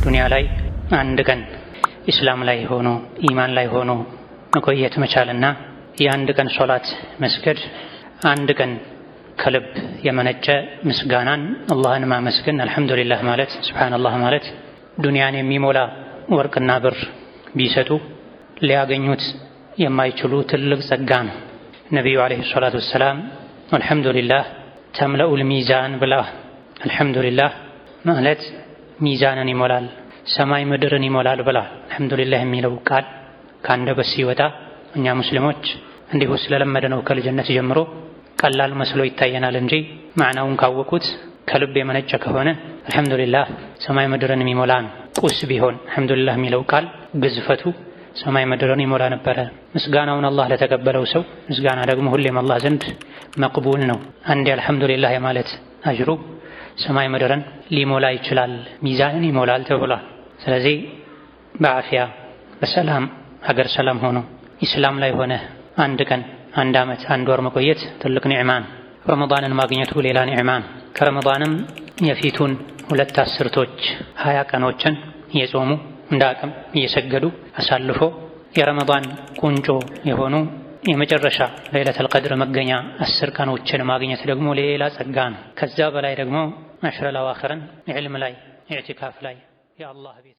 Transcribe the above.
ዱንያ ላይ አንድ ቀን ኢስላም ላይ ሆኖ ኢማን ላይ ሆኖ መቆየት መቻልና የአንድ ቀን ሶላት መስገድ አንድ ቀን ከልብ የመነጨ ምስጋናን አላህን ማመስገን አልሐምዱሊላህ ማለት ሱብሃንአላህ ማለት ዱንያን የሚሞላ ወርቅና ብር ቢሰጡ ሊያገኙት የማይችሉ ትልቅ ጸጋ ነው። ነቢዩ ዓለይሂ ሰላቱ ወሰላም አልሐምዱሊላህ ተምለኡል ሚዛን ብላ አልሐምዱሊላህ ማለት ሚዛንን ይሞላል፣ ሰማይ ምድርን ይሞላል ብላ አልሐምዱሊላህ የሚለው ቃል ከአንደበት ሲወጣ እኛ ሙስሊሞች እንዲሁ ስለለመደ ነው ከልጅነት ጀምሮ ቀላል መስሎ ይታየናል እንጂ ማዕናውን ካወቁት ከልብ የመነጨ ከሆነ አልሐምዱሊላህ ሰማይ ምድርን የሚሞላ ነው። ቁስ ቢሆን አልሐምዱሊላህ የሚለው ቃል ግዝፈቱ ሰማይ ምድርን ይሞላ ነበረ። ምስጋናውን አላህ ለተቀበለው ሰው ምስጋና ደግሞ ሁሌም አላህ ዘንድ መቅቡል ነው። አንዴ አልሐምዱሊላህ የማለት አጅሩ ሰማይ ምድርን ሊሞላ ይችላል፣ ሚዛንን ይሞላል ተብሏል። ስለዚህ በአፊያ በሰላም ሀገር ሰላም ሆኖ ኢስላም ላይ ሆነ አንድ ቀን አንድ ዓመት አንድ ወር መቆየት ትልቅ ኒዕማን። ረመዳንን ማግኘቱ ሌላ ኒዕማን። ከረመዳንም የፊቱን 2 አስርቶች 20 ቀኖችን እየጾሙ እንደ አቅም እየሰገዱ አሳልፎ የረመዳን ቁንጮ የሆኑ የመጨረሻ ለይለቱል ቀድር መገኛ 10 ቀኖችን ማግኘት ደግሞ ሌላ ጸጋ ነው። ከዛ በላይ ደግሞ አሽረል አዋኺርን ዒልም ላይ ኢዕቲካፍ ላይ የአላህ ቤት